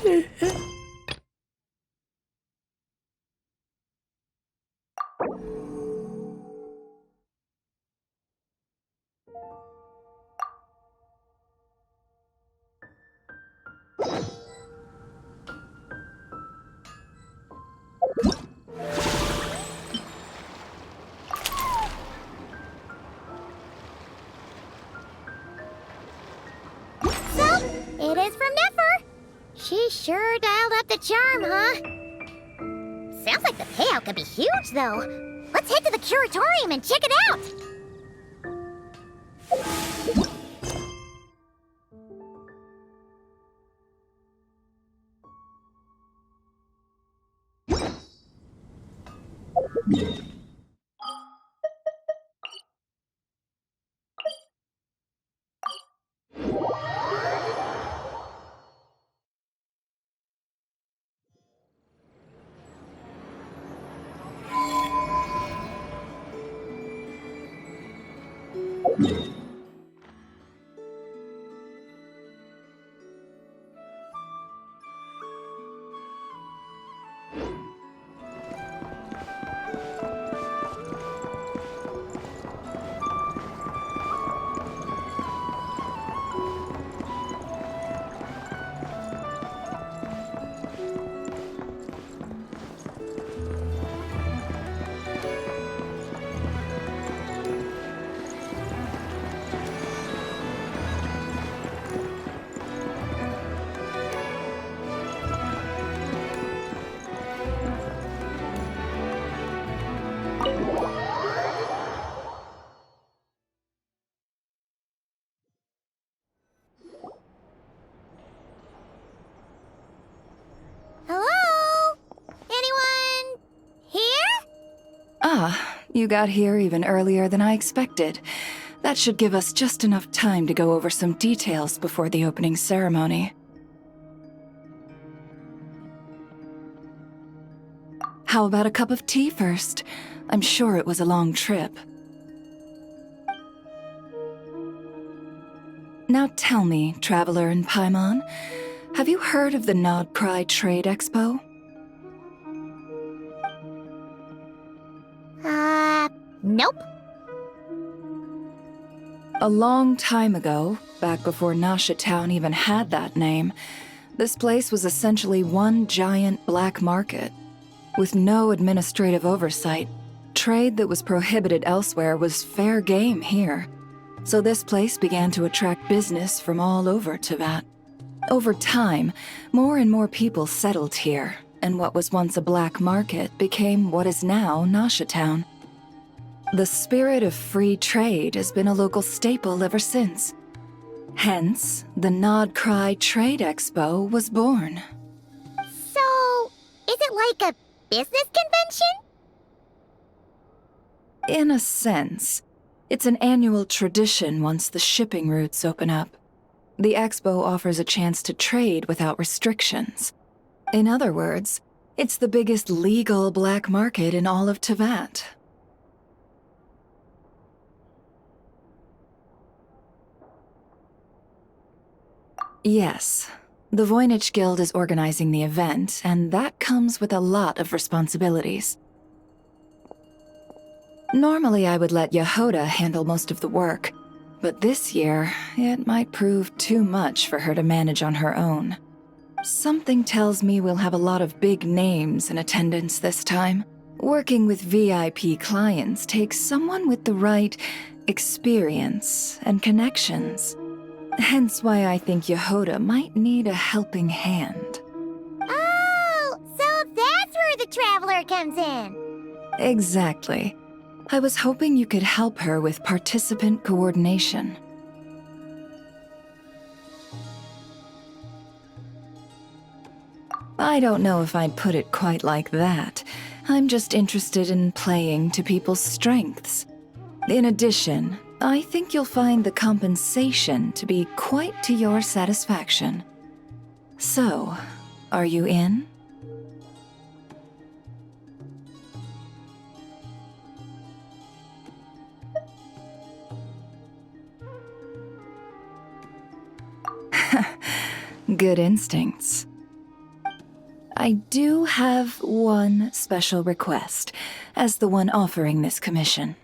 It is from Nefer. She sure dialed up the charm, huh? Sounds like the payout could be huge, though. Let's head to the Curatorium and check it out! Hello? Anyone here? Ah, you got here even earlier than I expected. That should give us just enough time to go over some details before the opening ceremony. How about a cup of tea first? I'm sure it was a long trip. Now tell me, Traveler in Paimon, have you heard of the Nod Cry Trade Expo? Nope. A long time ago, back before Nasha Town even had that name, this place was essentially one giant black market. With no administrative oversight, trade that was prohibited elsewhere was fair game here. So this place began to attract business from all over Teyvat. Over time, more and more people settled here, and what was once a black market became what is now Nasha Town. The spirit of free trade has been a local staple ever since. Hence, the Nod Cry Trade Expo was born. So, is it like a business convention? In a sense. It's an annual tradition once the shipping routes open up. The expo offers a chance to trade without restrictions. In other words, it's the biggest legal black market in all of Teyvat. Yes, the Voynich Guild is organizing the event, and that comes with a lot of responsibilities. Normally I would let Yehoda handle most of the work, but this year, it might prove too much for her to manage on her own. Something tells me we'll have a lot of big names in attendance this time. Working with VIP clients takes someone with the right experience and connections. Hence why I think Yehoda might need a helping hand. Oh, so that's where the Traveler comes in. Exactly. I was hoping you could help her with participant coordination. I don't know if I'd put it quite like that. I'm just interested in playing to people's strengths. In addition, I think you'll find the compensation to be quite to your satisfaction. So, are you in? Good instincts. I do have one special request, as the one offering this commission.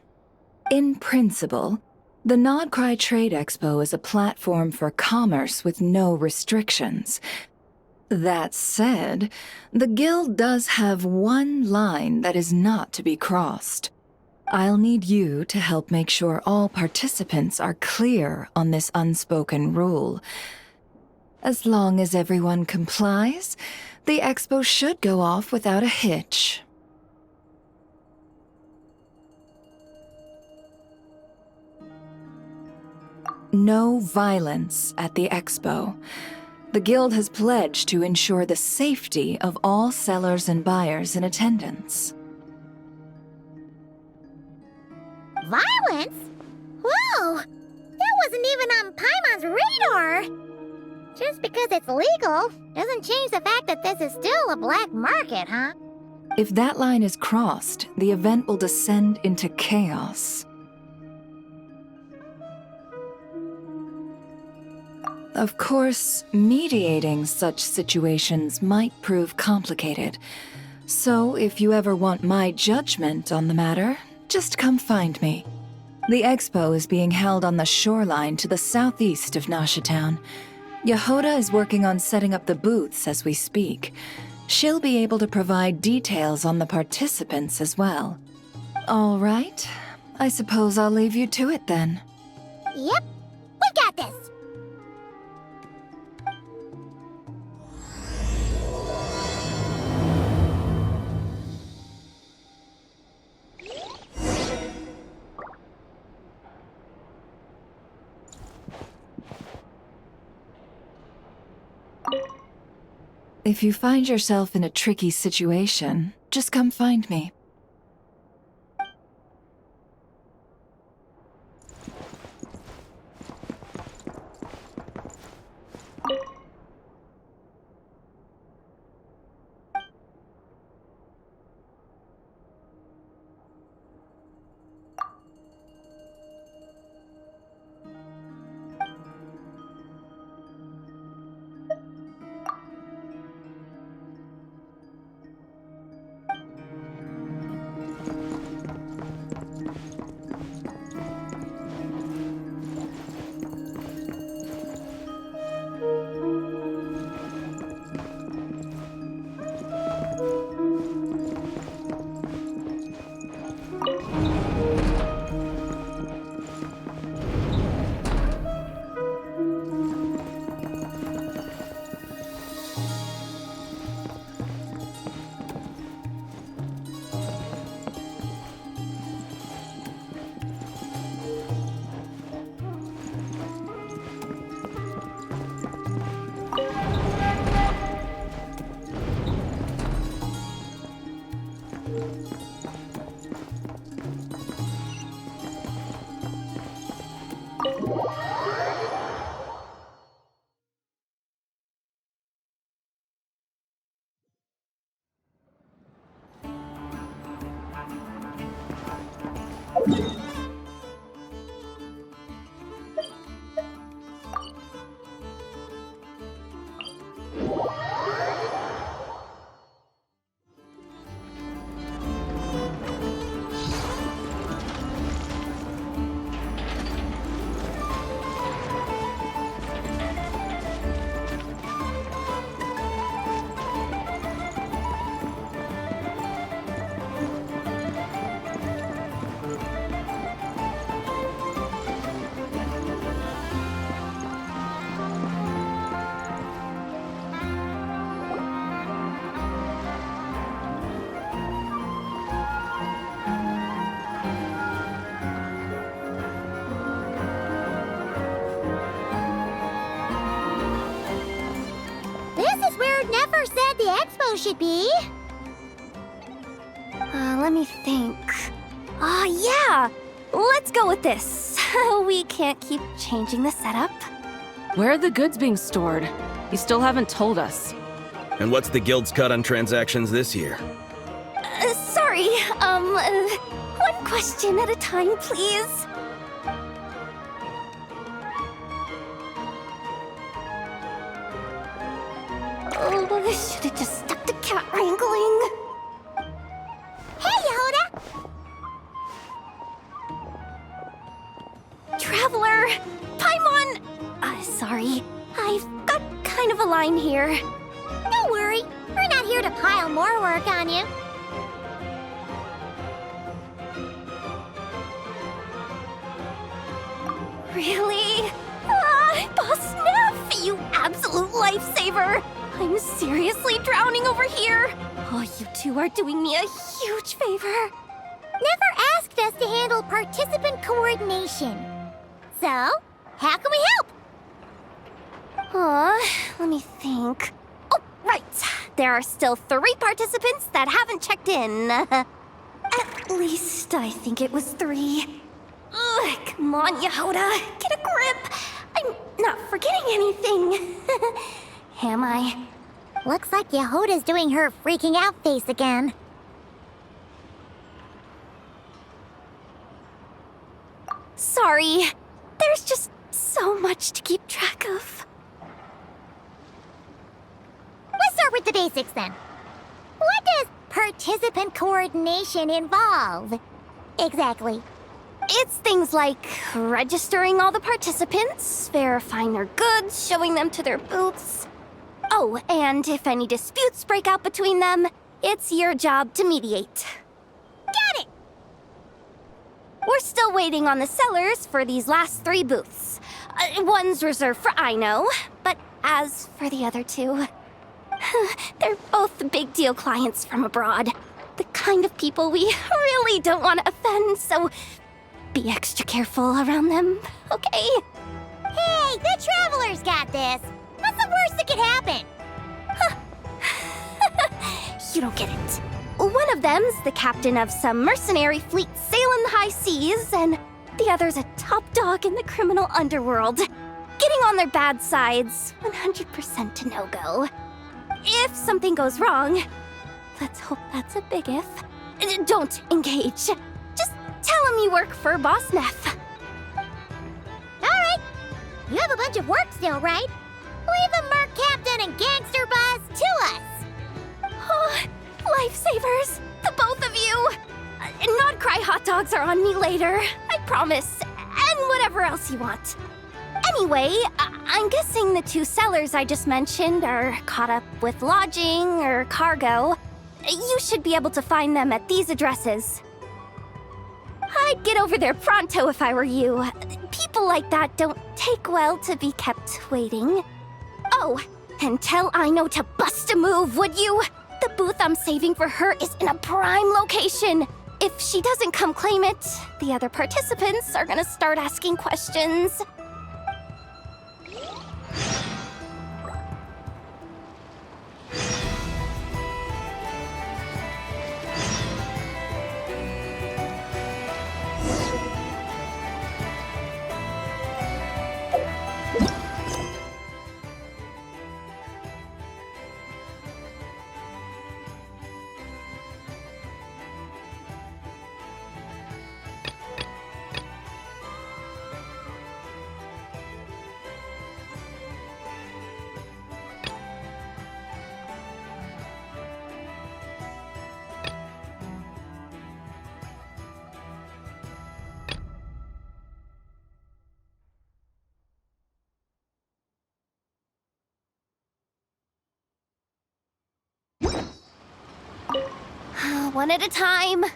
In principle, the Nodcry Trade Expo is a platform for commerce with no restrictions. That said, the Guild does have one line that is not to be crossed. I'll need you to help make sure all participants are clear on this unspoken rule. As long as everyone complies, the expo should go off without a hitch. No violence at the expo. The Guild has pledged to ensure the safety of all sellers and buyers in attendance. Violence? Whoa! That wasn't even on Paimon's radar! Just because it's legal doesn't change the fact that this is still a black market, huh? If that line is crossed, the event will descend into chaos. Of course, mediating such situations might prove complicated. So if you ever want my judgment on the matter, just come find me. The expo is being held on the shoreline to the southeast of Nashatown. Yehoda is working on setting up the booths as we speak. She'll be able to provide details on the participants as well. All right, I suppose I'll leave you to it then. Yep, we got this! If you find yourself in a tricky situation, just come find me. Should be. Let me think. Yeah! Let's go with this. We can't keep changing the setup. Where are the goods being stored? You still haven't told us. And what's the Guild's cut on transactions this year? Sorry, one question at a time, please. Oh, I should have just stuck to cash. tingling. Hey, Yehuda! Traveler! Paimon! Sorry. I've got kind of a line here. Don't worry. We're not here to pile more work on you. Really? Boss Neff, you absolute lifesaver! I'm seriously drowning over here. Oh, you two are doing me a huge favor. Never asked us to handle participant coordination. So, how can we help? Let me think. Oh, right. There are still 3 participants that haven't checked in. At least I think it was 3. Ugh, come on, Yehuda. Get a grip. I'm not forgetting anything. Am I? Looks like Yehuda's doing her freaking out face again. Sorry. There's just so much to keep track of. Let's start with the basics then. What does participant coordination involve? Exactly. It's things like registering all the participants, verifying their goods, showing them to their booths. Oh, and if any disputes break out between them, it's your job to mediate. Got it! We're still waiting on the sellers for these last 3 booths. One's reserved for Aino, but as for the other 2, they're both big deal clients from abroad. The kind of people we really don't want to offend, so be extra careful around them, okay? Hey, the Traveler's got this. What's the worst that could happen? You don't get it. One of them's the captain of some mercenary fleet sailing the high seas, and the other's a top dog in the criminal underworld. Getting on their bad sides, 100% a no-go. If something goes wrong, let's hope that's a big if, don't engage. Just tell him you work for Boss Neff. Alright. You have a bunch of work still, right? Leave the Merc Captain and Gangster Boss to us. Oh, lifesavers, the both of you. Not cry hot dogs are on me later, I promise. And whatever else you want. Anyway, I'm guessing the 2 sellers I just mentioned are caught up with lodging or cargo. You should be able to find them at these addresses. I'd get over there pronto if I were you. People like that don't take well to be kept waiting. Oh, and tell Aino to bust a move, would you? The booth I'm saving for her is in a prime location. If she doesn't come claim it, the other participants are gonna start asking questions. One at a time.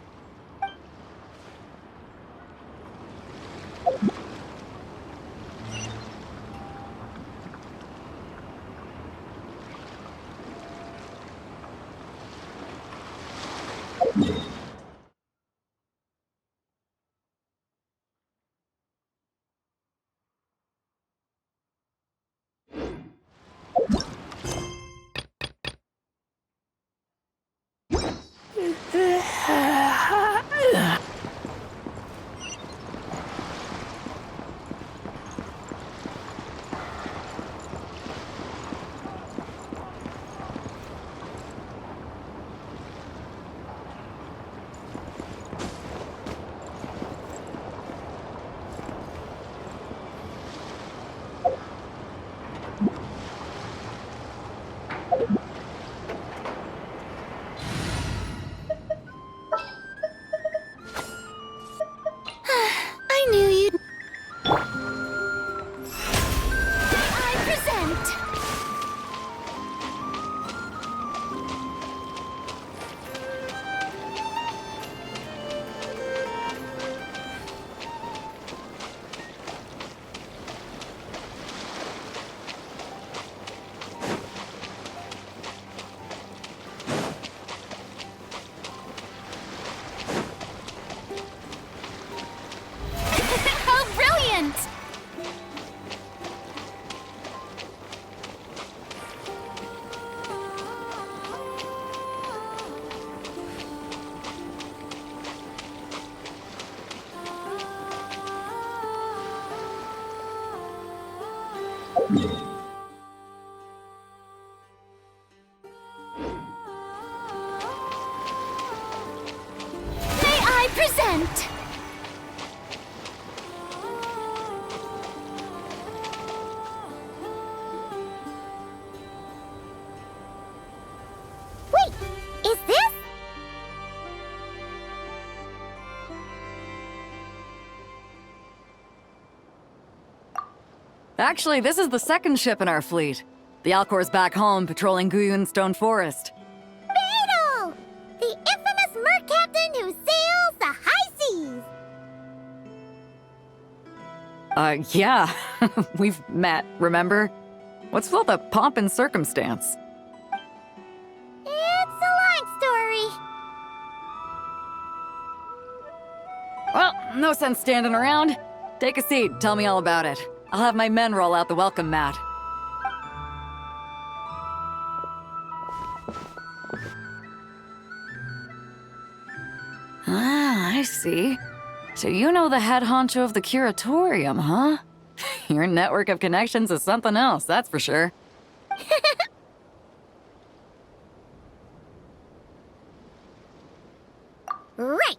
May I present? Wait, is this? Actually, this is the second ship in our fleet. The Alcor's back home patrolling Guyun Stone Forest. Beetle! The infamous merc captain who sails the high seas! Yeah. We've met, remember? What's with all the pomp and circumstance? It's a long story. Well, no sense standing around. Take a seat, tell me all about it. I'll have my men roll out the welcome mat. Ah, I see. So you know the head honcho of the Curatorium, huh? Your network of connections is something else, that's for sure. Right.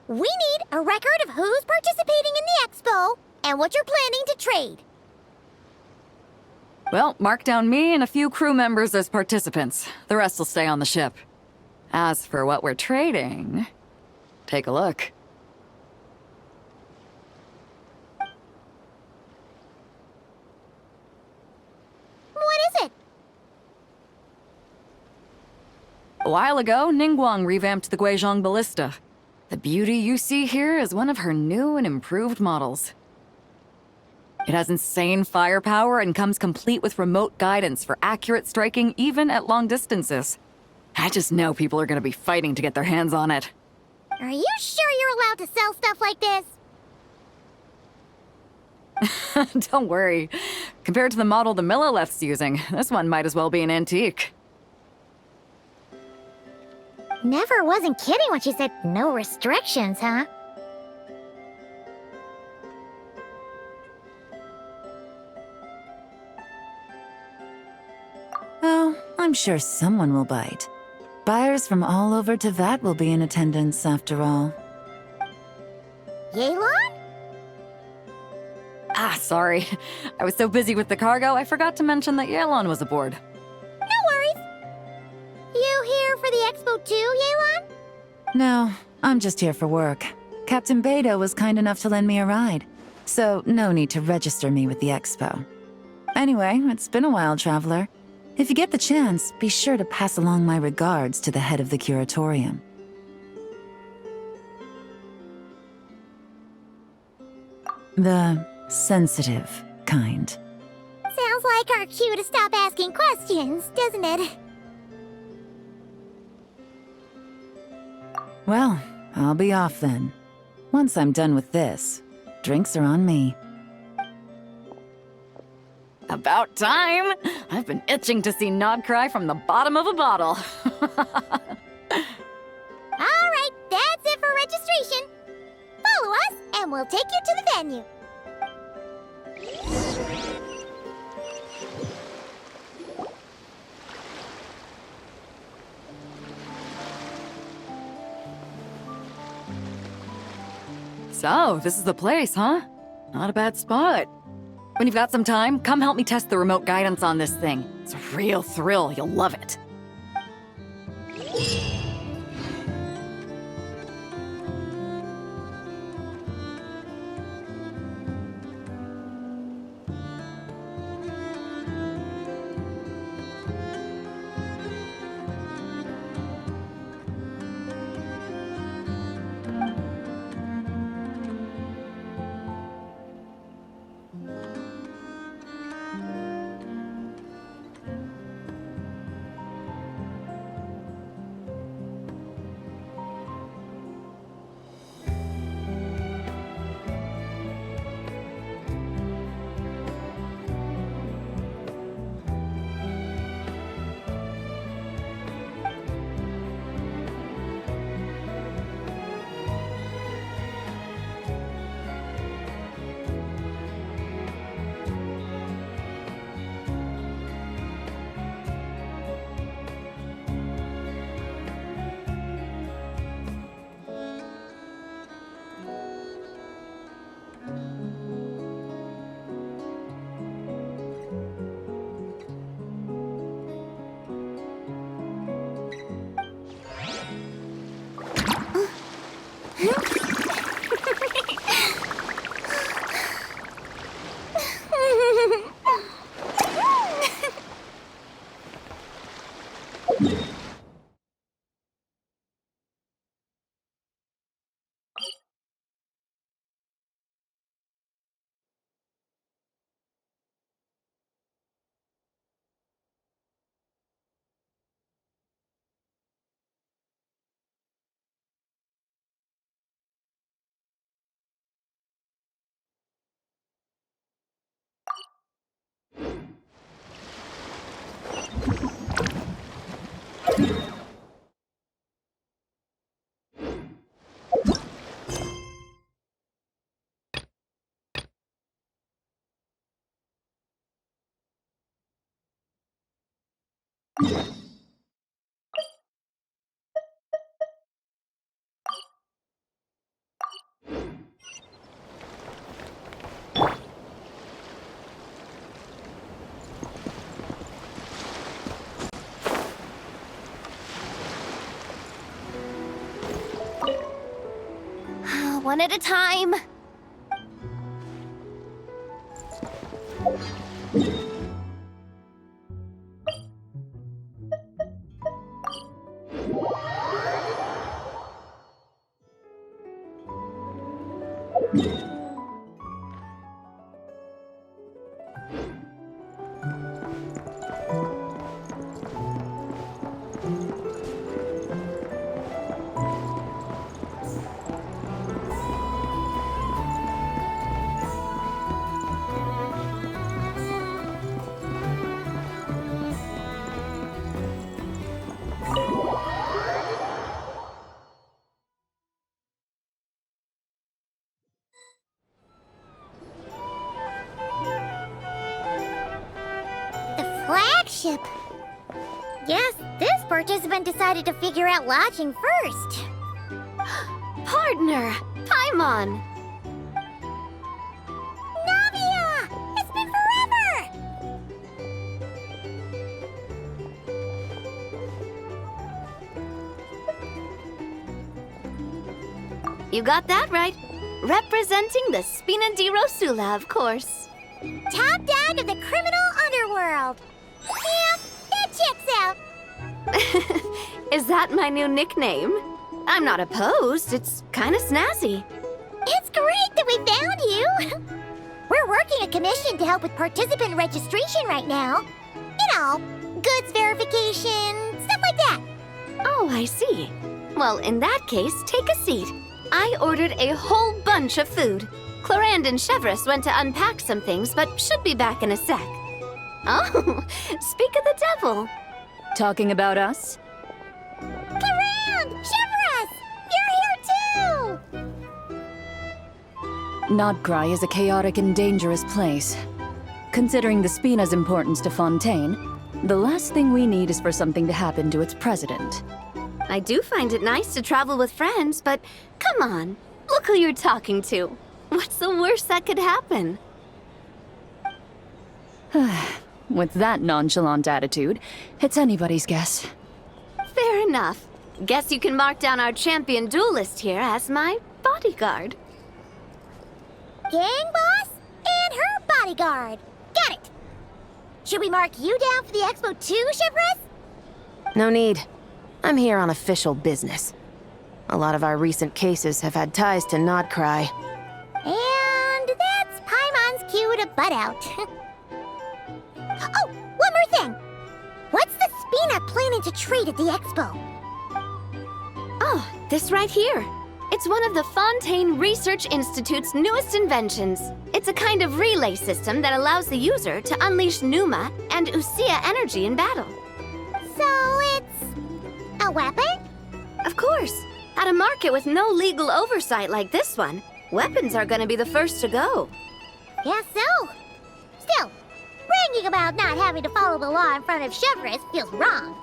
We need a record of who's participating in the expo and what you're planning to trade. Well, mark down me and a few crew members as participants. The rest will stay on the ship. As for what we're trading, take a look. What is it? A while ago, Ningguang revamped the Guizhong Ballista. The beauty you see here is one of her new and improved models. It has insane firepower and comes complete with remote guidance for accurate striking even at long distances. I just know people are gonna be fighting to get their hands on it. Are you sure you're allowed to sell stuff like this? Don't worry. Compared to the model the Millileth's using, this one might as well be an antique. Never wasn't kidding when she said no restrictions, huh? Oh, I'm sure someone will bite. Buyers from all over Teyvat will be in attendance, after all. Yelan? Ah, sorry. I was so busy with the cargo, I forgot to mention that Yelan was aboard. No worries. You here for the expo too, Yelan? No, I'm just here for work. Captain Beidou was kind enough to lend me a ride, so no need to register me with the expo. Anyway, it's been a while, Traveler. If you get the chance, be sure to pass along my regards to the head of the Curatorium. The sensitive kind. Sounds like our cue to stop asking questions, doesn't it? Well, I'll be off then. Once I'm done with this, drinks are on me. About time! I've been itching to see Nod cry from the bottom of a bottle. Alright, that's it for registration. Follow us, and we'll take you to the venue. So, this is the place, huh? Not a bad spot. When you've got some time, come help me test the remote guidance on this thing. It's a real thrill, you'll love it. One at a time. Flagship. Guess this participant decided to figure out lodging first. Partner, Paimon. Navia! It's been forever! You got that right. Representing the Spina di Rosula, of course. Top dog of the criminal underworld. Yeah, that checks out. Is that my new nickname? I'm not opposed. It's kind of snazzy. It's great that we found you. We're working a commission to help with participant registration right now. You know, goods verification, stuff like that. Oh, I see. Well, in that case, take a seat. I ordered a whole bunch of food. Clarand and Chevreuse went to unpack some things, but should be back in a sec. Oh, speak of the devil. Talking about us? Clarand! Chevreuse! You're here too! Nodcry is a chaotic and dangerous place. Considering the Spina's importance to Fontaine, the last thing we need is for something to happen to its president. I do find it nice to travel with friends, but come on, look who you're talking to. What's the worst that could happen? With that nonchalant attitude, it's anybody's guess. Fair enough. Guess you can mark down our champion duelist here as my bodyguard. Gang boss and her bodyguard. Got it. Should we mark you down for the expo too, Chevreuse? No need. I'm here on official business. A lot of our recent cases have had ties to Nodcry. And that's Paimon's cue to butt out. Oh, one more thing. What's the Spina planning to trade at the expo? Oh, this right here. It's one of the Fontaine Research Institute's newest inventions. It's a kind of relay system that allows the user to unleash Pneuma and Usia energy in battle. So it's a weapon? Of course. At a market with no legal oversight like this one, weapons are gonna be the first to go. Guess so. Still, bragging about not having to follow the law in front of Chevreuse feels wrong.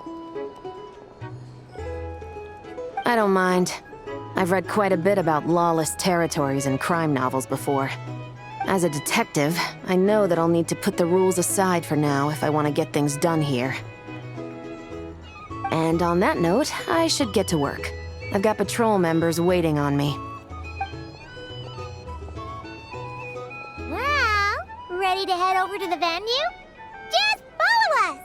I don't mind. I've read quite a bit about lawless territories and crime novels before. As a detective, I know that I'll need to put the rules aside for now if I want to get things done here. And on that note, I should get to work. I've got patrol members waiting on me. Well, ready to head over to the venue? Just follow us!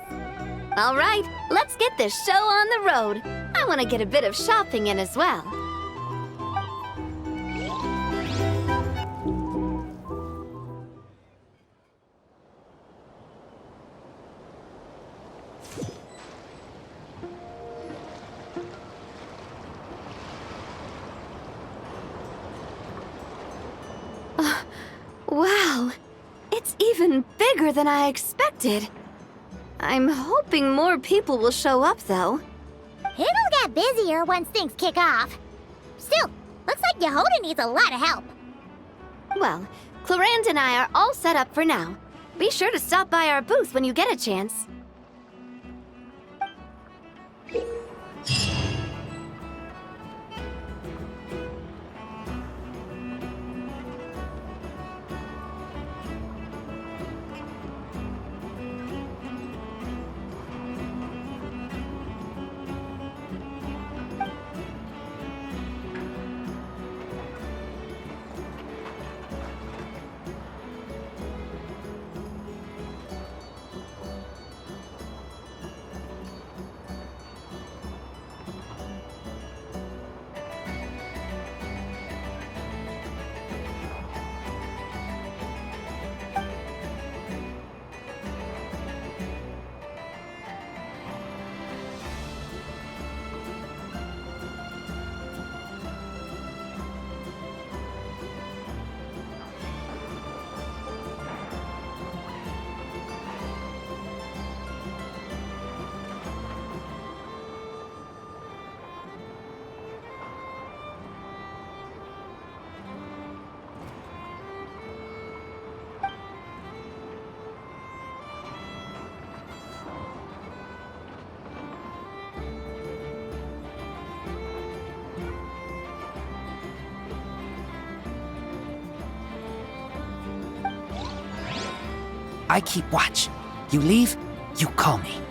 All right, let's get this show on the road. I want to get a bit of shopping in as well. Wow, it's even bigger than I expected. I'm hoping more people will show up, though. It'll get busier once things kick off. Still, looks like Yehoda needs a lot of help. Well, Clarand and I are all set up for now. Be sure to stop by our booth when you get a chance. I keep watch. You leave, you call me.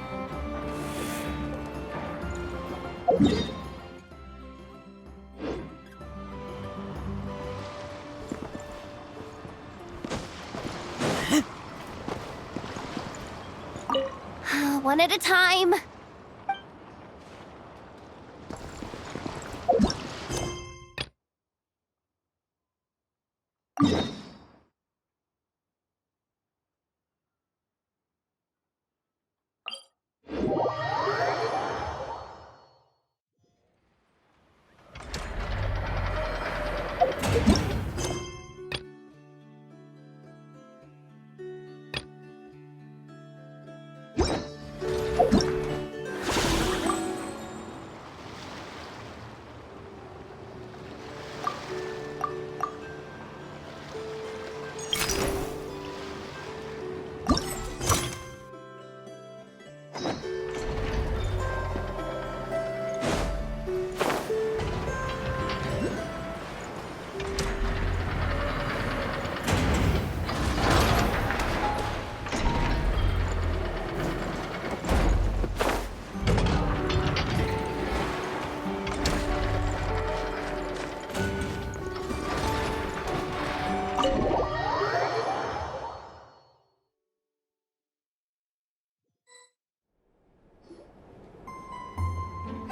One at a time.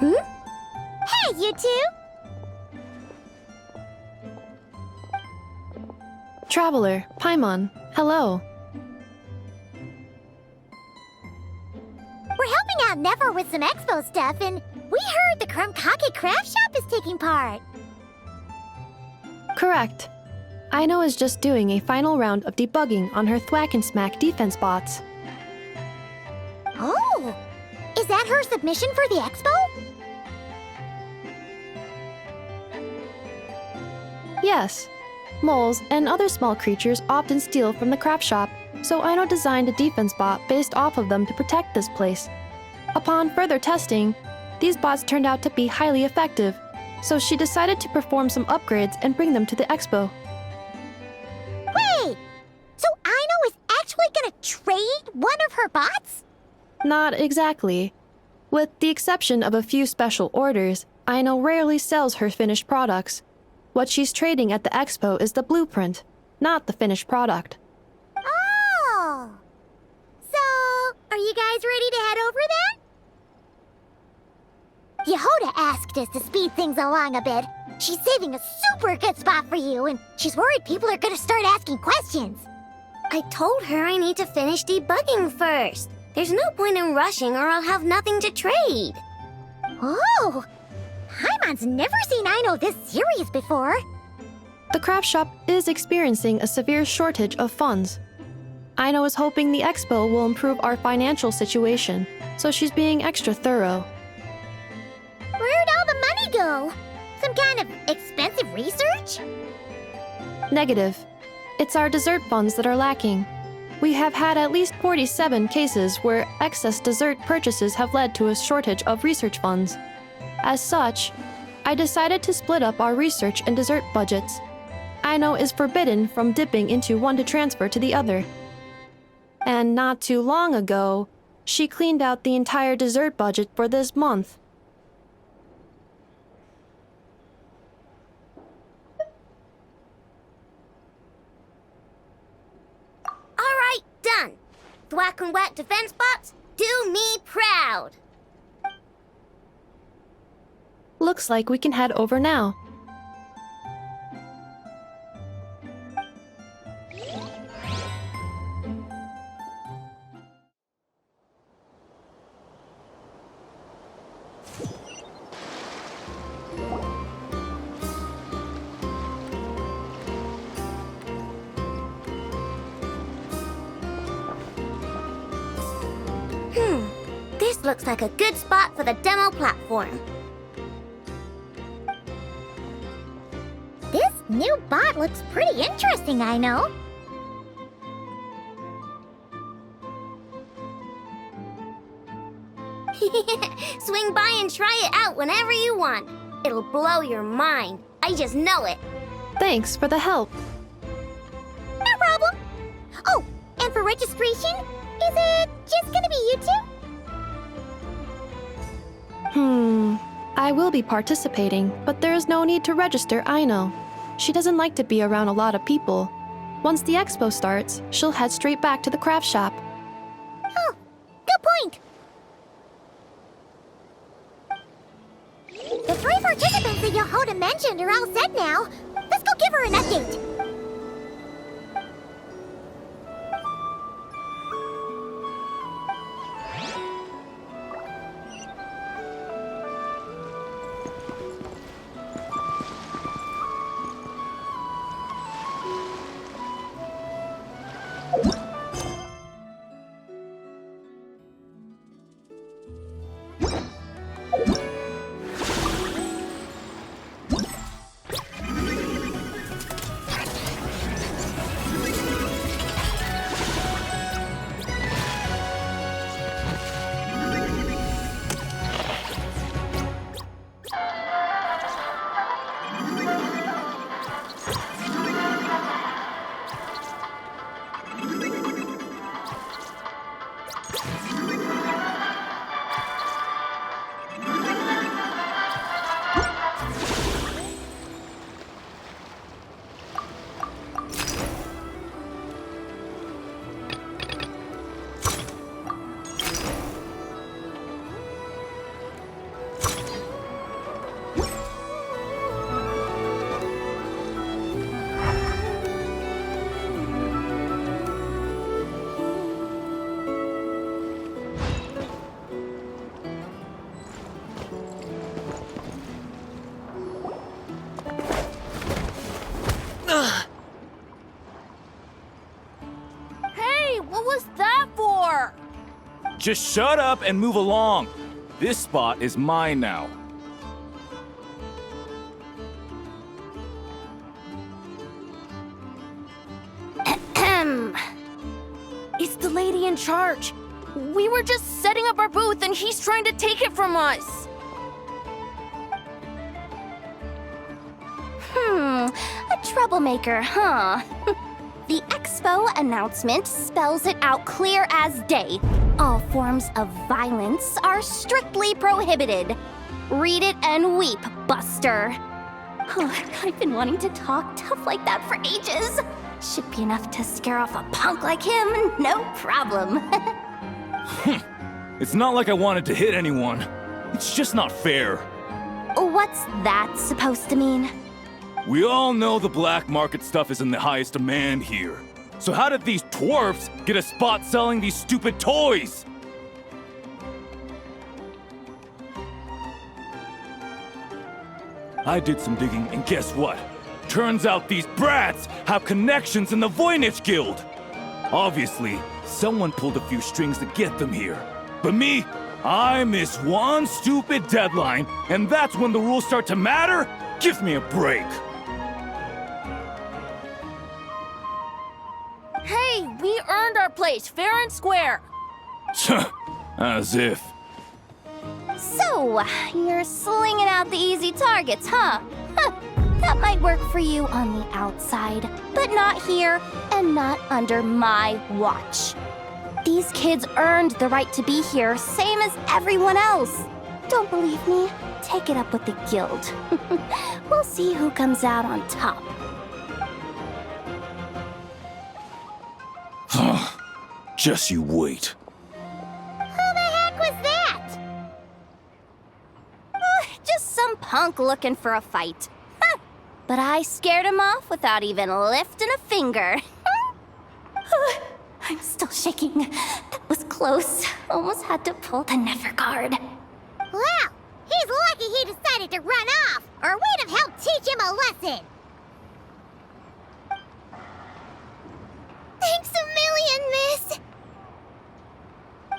Hey, you two! Traveler, Paimon, hello. We're helping out Never with some expo stuff, and we heard the Krumkake craft shop is taking part. Correct. Aino is just doing a final round of debugging on her Thwack and Smack defense bots. Oh! Is that her submission for the expo? Yes. Moles and other small creatures often steal from the craft shop, so Aino designed a defense bot based off of them to protect this place. Upon further testing, these bots turned out to be highly effective, so she decided to perform some upgrades and bring them to the expo. Wait! So Aino is actually gonna trade one of her bots? Not exactly. With the exception of a few special orders, Aino rarely sells her finished products. What she's trading at the expo is the blueprint, not the finished product. Oh! So, are you guys ready to head over then? Yehoda asked us to speed things along a bit. She's saving a super good spot for you, and she's worried people are gonna start asking questions. I told her I need to finish debugging first. There's no point in rushing or I'll have nothing to trade. Oh! Paimon's never seen Aino this serious before. The craft shop is experiencing a severe shortage of funds. Aino is hoping the expo will improve our financial situation, so she's being extra thorough. though? Some kind of expensive research? Negative. It's our dessert funds that are lacking. We have had at least 47 cases where excess dessert purchases have led to a shortage of research funds. As such, I decided to split up our research and dessert budgets. Aino is forbidden from dipping into one to transfer to the other. And not too long ago, she cleaned out the entire dessert budget for this month. Alright, done. Thwack and whack defense bots, do me proud. Looks like we can head over now. This looks like a good spot for the demo platform. This new bot looks pretty interesting, I know. Swing by and try it out whenever you want. It'll blow your mind. I just know it. Thanks for the help. No problem. Oh, and for registration, is it just gonna be you two? I will be participating, but there is no need to register, I know. She doesn't like to be around a lot of people. Once the expo starts, she'll head straight back to the craft shop. Oh, good point. The 3 participants that Yehoda mentioned are all set now. Let's go give her an update. Just shut up and move along. This spot is mine now. It's the lady in charge. We were just setting up our booth and he's trying to take it from us. A troublemaker, huh? The expo announcement spells it out clear as day. All forms of violence are strictly prohibited. Read it and weep, Buster. I've been wanting to talk tough like that for ages. Should be enough to scare off a punk like him, no problem. It's not like I wanted to hit anyone. It's just not fair. What's that supposed to mean? We all know the black market stuff is in the highest demand here. So how did these dwarfs get a spot selling these stupid toys? I did some digging, and guess what? Turns out these brats have connections in the Voynich Guild. Obviously, someone pulled a few strings to get them here. But me, I miss one stupid deadline, and that's when the rules start to matter? Give me a break. Hey, we earned our place fair and square. As if. So, you're slinging out the easy targets, huh? That might work for you on the outside, but not here and not under my watch. These kids earned the right to be here, same as everyone else. Don't believe me? Take it up with the guild. We'll see who comes out on top. Just you wait. Who the heck was that? Just some punk looking for a fight. But I scared him off without even lifting a finger. I'm still shaking. That was close. Almost had to pull the never guard. Well, he's lucky he decided to run off, or we'd have helped teach him a lesson. Thanks a million, miss.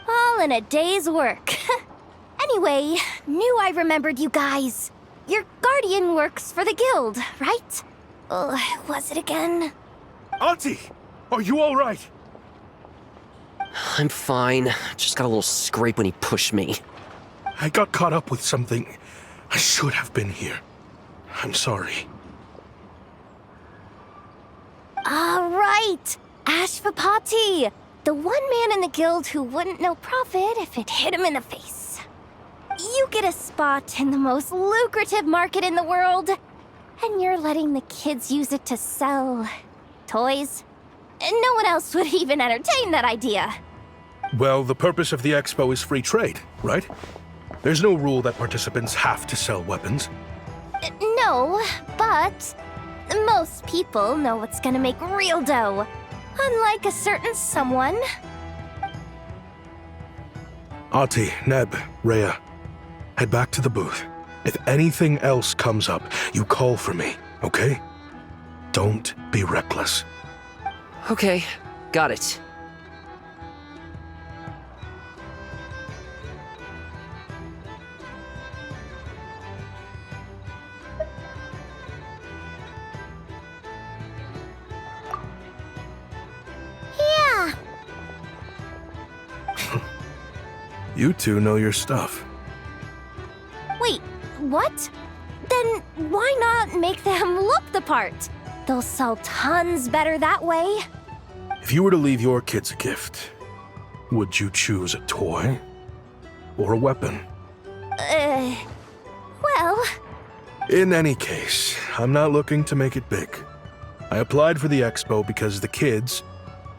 All in a day's work. Anyway, knew I remembered you guys. Your guardian works for the guild, right? Was it again? Auntie, are you all right? I'm fine. Just got a little scrape when he pushed me. I got caught up with something. I should have been here. I'm sorry. Right. Ashvapati. The one man in the guild who wouldn't know profit if it hit him in the face. You get a spot in the most lucrative market in the world, and you're letting the kids use it to sell toys. No one else would even entertain that idea. Well, the purpose of the expo is free trade, right? There's no rule that participants have to sell weapons. No, but most people know what's gonna make real dough. Unlike a certain someone. Ati, Neb, Rhea, head back to the booth. If anything else comes up, you call for me, okay? Don't be reckless. Okay, got it. Yeah. You two know your stuff. Wait, what? Then why not make them look the part? They'll sell tons better that way. If you were to leave your kids a gift, would you choose a toy or a weapon? Well... In any case, I'm not looking to make it big. I applied for the expo because the kids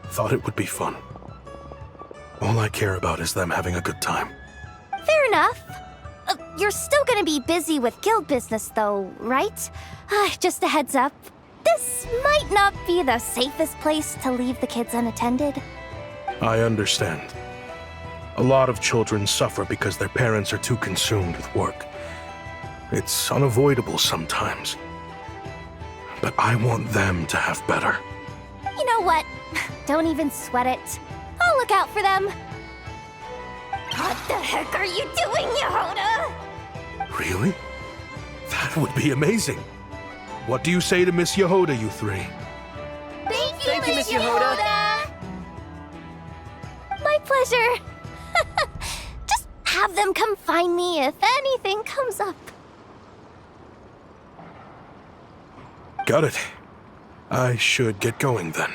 thought it would be fun. All I care about is them having a good time. Fair enough. You're still gonna be busy with guild business though, right? Just a heads up. This might not be the safest place to leave the kids unattended. I understand. A lot of children suffer because their parents are too consumed with work. It's unavoidable sometimes. But I want them to have better. You know what? Don't even sweat it. I'll look out for them. What the heck are you doing, Yehoda? Really? That would be amazing. What do you say to Miss Yehoda, you three? Thank you, Miss Yehoda! My pleasure. Just have them come find me if anything comes up. Got it. I should get going then.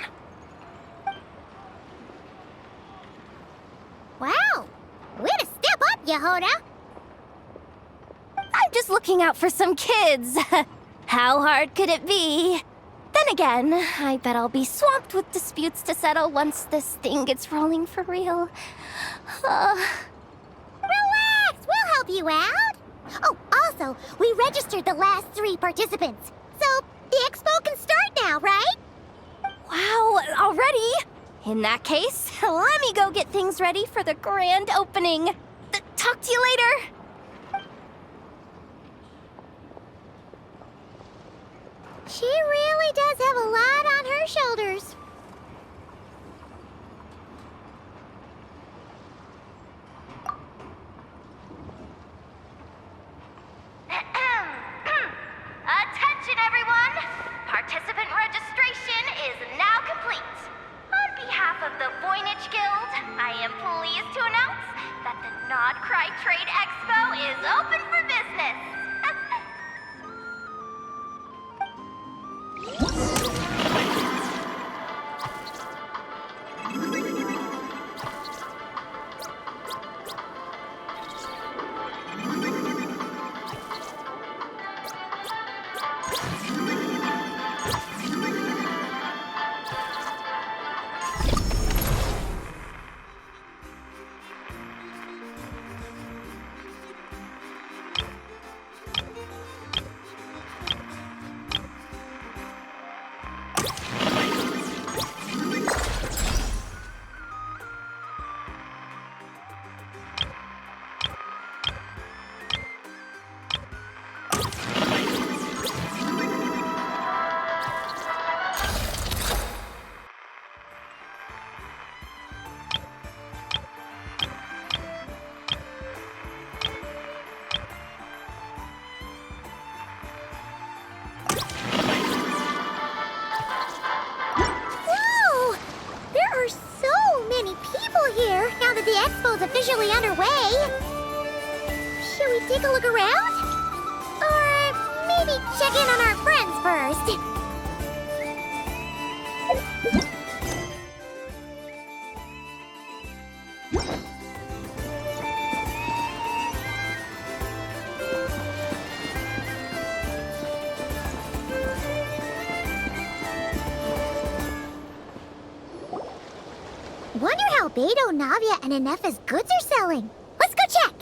Wow. Way to step up, Yehoda. I'm just looking out for some kids. How hard could it be? Then again, I bet I'll be swamped with disputes to settle once this thing gets rolling for real. Relax, we'll help you out. Oh, also, we registered the last 3 participants. So, the expo can start now, right? Wow, already? In that case, let me go get things ready for the grand opening. Talk to you later. She really does have a lot on her shoulders. Not Cry Trade Expo is open for business. Officially underway. Should we take a look around? Or maybe check in on our friends first? Wonder how Beto, Navia, and Ineffa's goods are selling. Let's go check!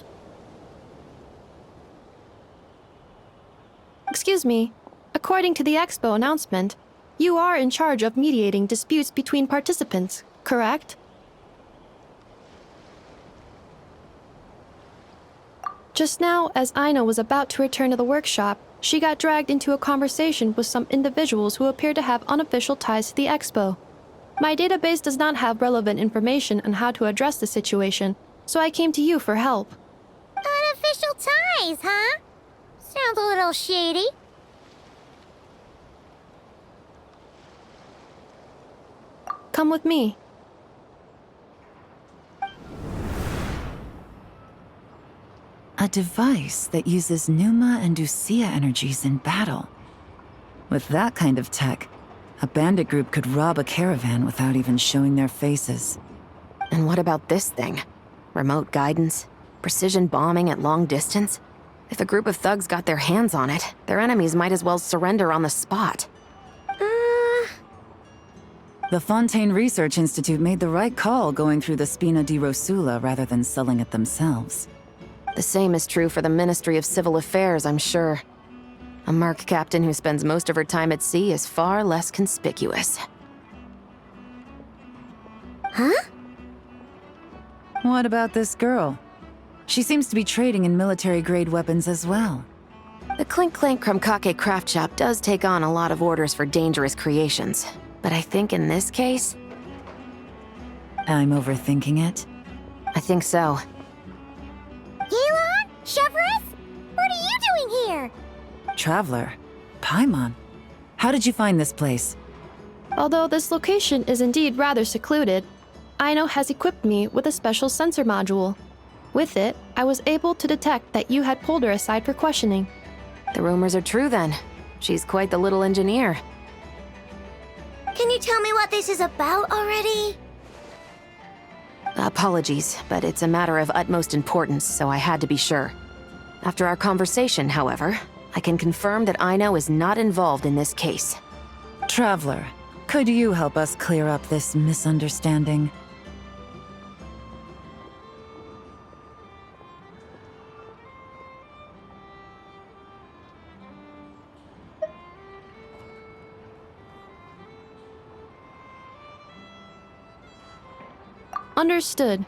Excuse me. According to the expo announcement, you are in charge of mediating disputes between participants, correct? Just now, as Aino was about to return to the workshop, she got dragged into a conversation with some individuals who appear to have unofficial ties to the expo. My database does not have relevant information on how to address the situation, so I came to you for help. Unofficial ties, huh? Sounds a little shady. Come with me. A device that uses Pneuma and Ducia energies in battle. With that kind of tech, a bandit group could rob a caravan without even showing their faces. And what about this thing? Remote guidance? Precision bombing at long distance? If a group of thugs got their hands on it, their enemies might as well surrender on the spot. The Fontaine Research Institute made the right call going through the Spina di Rosula rather than selling it themselves. The same is true for the Ministry of Civil Affairs, I'm sure. A merc captain who spends most of her time at sea is far less conspicuous. Huh? What about this girl? She seems to be trading in military-grade weapons as well. The Clink Clank Krumkake craft shop does take on a lot of orders for dangerous creations. But I think in this case... I'm overthinking it? I think so. Yelan? Chevrolet? What are you doing here? Traveler? Paimon? How did you find this place? Although this location is indeed rather secluded, Aino has equipped me with a special sensor module. With it, I was able to detect that you had pulled her aside for questioning. The rumors are true then. She's quite the little engineer. Can you tell me what this is about already? Apologies, but it's a matter of utmost importance, so I had to be sure. After our conversation, however, I can confirm that Aino is not involved in this case. Traveler, could you help us clear up this misunderstanding? Understood.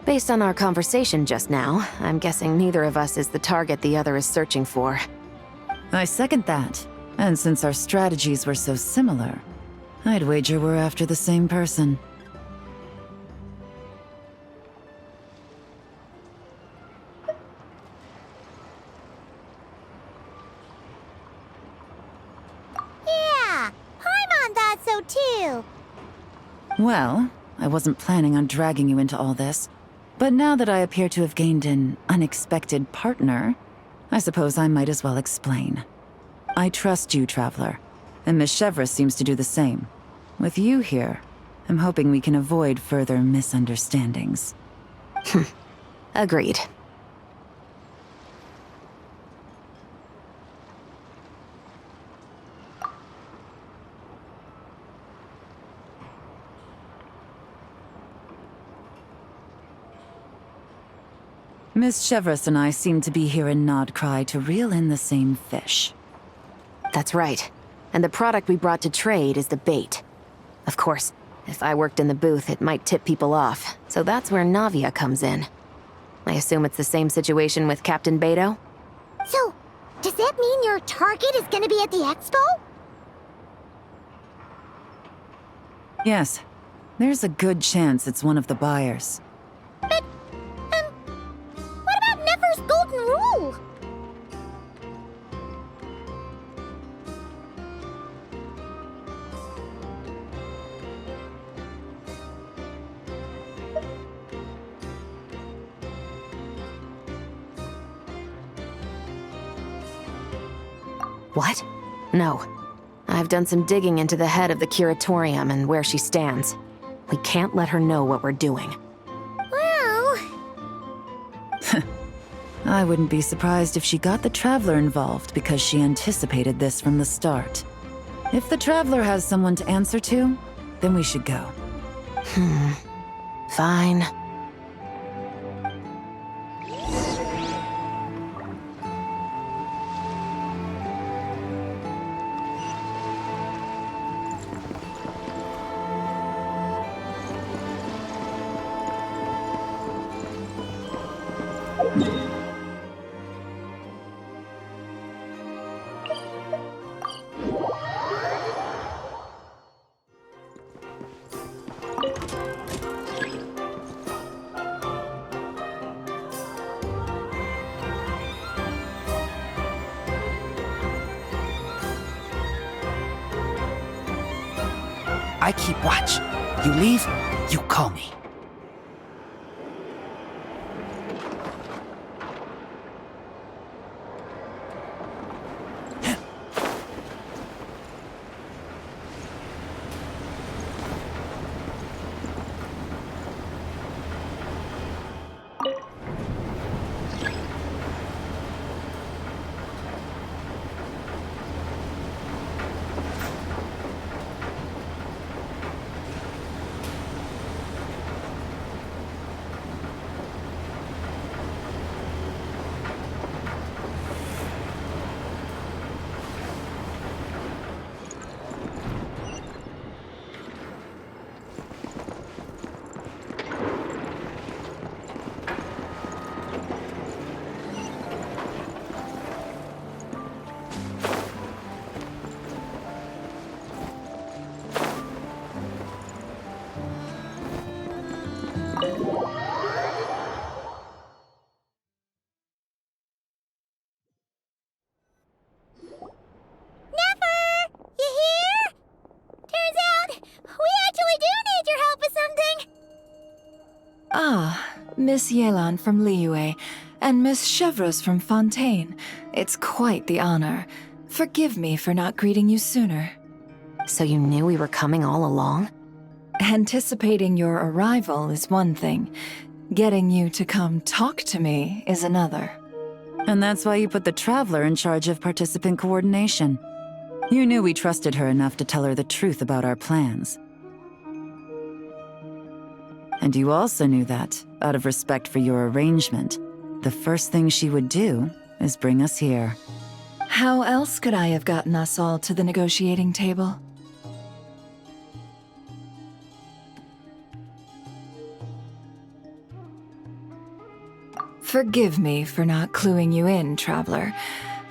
Based on our conversation just now, I'm guessing neither of us is the target the other is searching for. I second that. And since our strategies were so similar, I'd wager we're after the same person. Yeah, Paimon thought Well, I wasn't planning on dragging you into all this, but now that I appear to have gained an unexpected partner, I suppose I might as well explain. I trust you, Traveler, and Miss Chevres seems to do the same. With you here, I'm hoping we can avoid further misunderstandings. Agreed. Miss Chevres and I seem to be here in Nodcry to reel in the same fish. That's right. And the product we brought to trade is the bait. Of course, if I worked in the booth, it might tip people off, so that's where Navia comes in. I assume it's the same situation with Captain Beto? So, does that mean your target is gonna be at the expo? Yes, there's a good chance it's one of the buyers. But, what about Nefer's golden rule? What? No. I've done some digging into the head of the Curatorium and where she stands. We can't let her know what we're doing. Well... I wouldn't be surprised if she got the Traveler involved because she anticipated this from the start. If the Traveler has someone to answer to, then we should go. Fine. I keep watch. You leave, you call me. Miss Yelan from Liyue, and Miss Chevres from Fontaine. It's quite the honor. Forgive me for not greeting you sooner. So you knew we were coming all along? Anticipating your arrival is one thing. Getting you to come talk to me is another. And that's why you put the Traveler in charge of participant coordination. You knew we trusted her enough to tell her the truth about our plans. And you also knew that, out of respect for your arrangement, the first thing she would do is bring us here. How else could I have gotten us all to the negotiating table? Forgive me for not cluing you in, Traveler.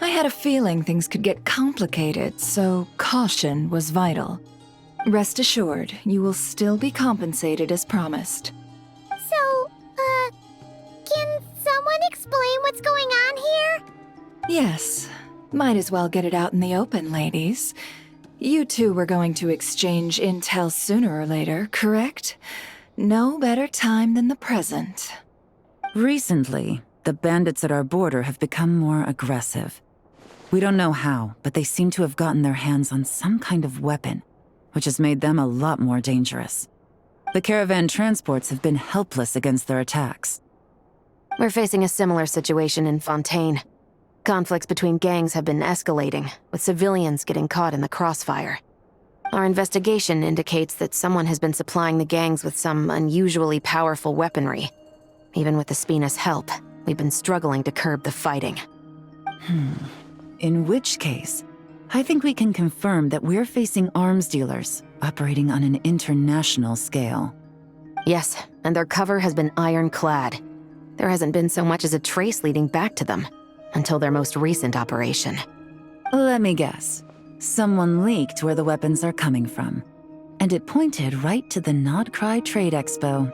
I had a feeling things could get complicated, so caution was vital. Rest assured, you will still be compensated as promised. So, can someone explain what's going on here? Yes. Might as well get it out in the open, ladies. You two were going to exchange intel sooner or later, correct? No better time than the present. Recently, the bandits at our border have become more aggressive. We don't know how, but they seem to have gotten their hands on some kind of weapon, which has made them a lot more dangerous. The caravan transports have been helpless against their attacks. We're facing a similar situation in Fontaine. Conflicts between gangs have been escalating, with civilians getting caught in the crossfire. Our investigation indicates that someone has been supplying the gangs with some unusually powerful weaponry. Even with the Spina's help, we've been struggling to curb the fighting. In which case, I think we can confirm that we're facing arms dealers operating on an international scale. Yes, and their cover has been ironclad. There hasn't been so much as a trace leading back to them, until their most recent operation. Let me guess. Someone leaked where the weapons are coming from. And it pointed right to the Not Cry Trade Expo.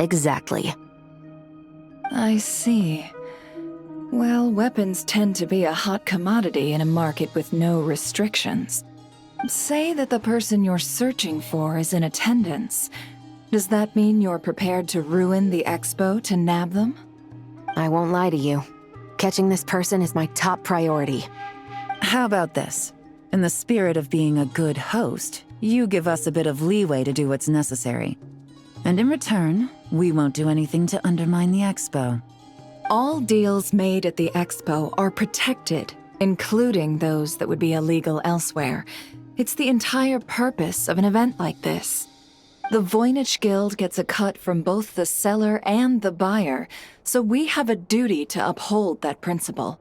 Exactly. I see. Well, weapons tend to be a hot commodity in a market with no restrictions. Say that the person you're searching for is in attendance. Does that mean you're prepared to ruin the expo to nab them? I won't lie to you. Catching this person is my top priority. How about this? In the spirit of being a good host, you give us a bit of leeway to do what's necessary. And in return, we won't do anything to undermine the expo. All deals made at the expo are protected, including those that would be illegal elsewhere. It's the entire purpose of an event like this. The Voynich Guild gets a cut from both the seller and the buyer, so we have a duty to uphold that principle.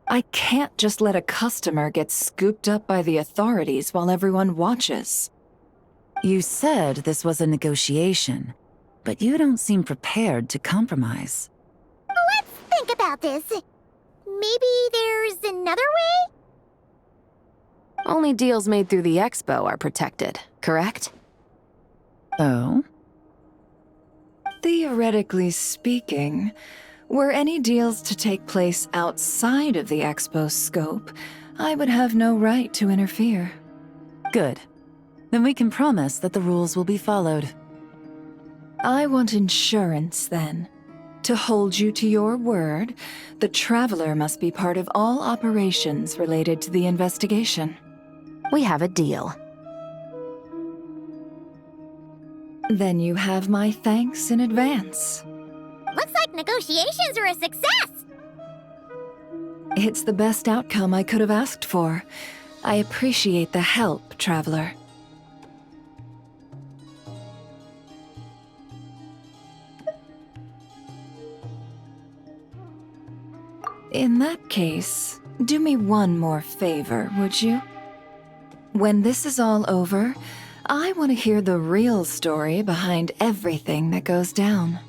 I can't just let a customer get scooped up by the authorities while everyone watches. You said this was a negotiation, but you don't seem prepared to compromise. Let's think about this. Maybe there's another way? Only deals made through the expo are protected, correct? Oh? Theoretically speaking, were any deals to take place outside of the expo's scope, I would have no right to interfere. Good. Then we can promise that the rules will be followed. I want insurance, then. To hold you to your word, the Traveler must be part of all operations related to the investigation. We have a deal. Then you have my thanks in advance. Looks like negotiations are a success! It's the best outcome I could have asked for. I appreciate the help, Traveler. In that case, do me one more favor, would you? When this is all over, I want to hear the real story behind everything that goes down.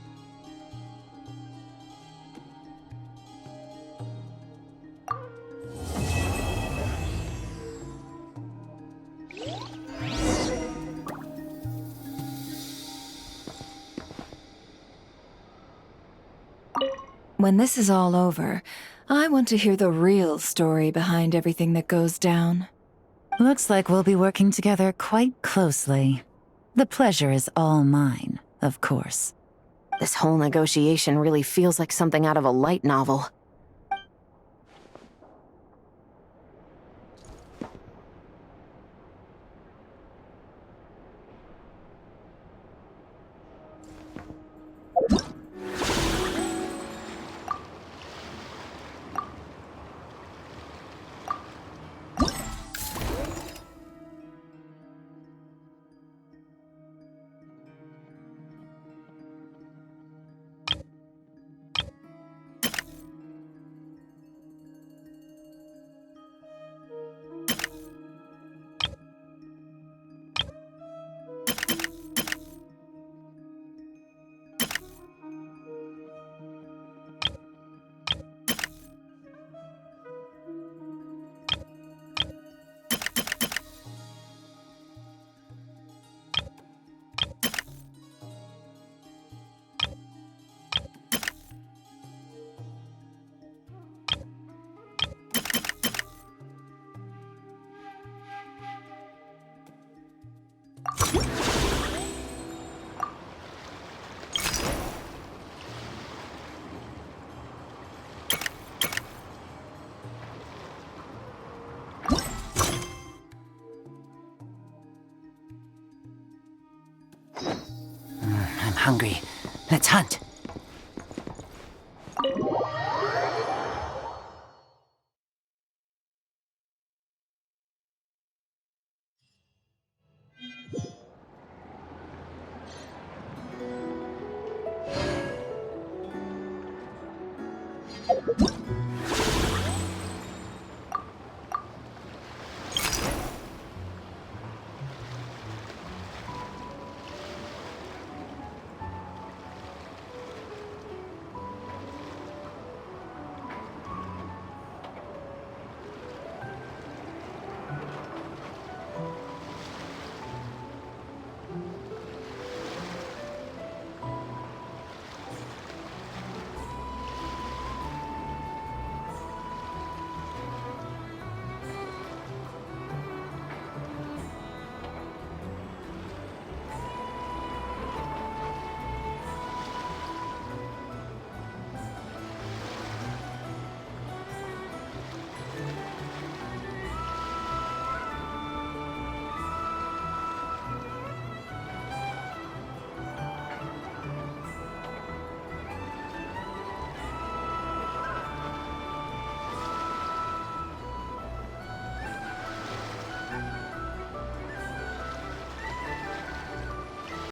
When this is all over, I want to hear the real story behind everything that goes down. Looks like we'll be working together quite closely. The pleasure is all mine, of course. This whole negotiation really feels like something out of a light novel. hungry. Let's hunt.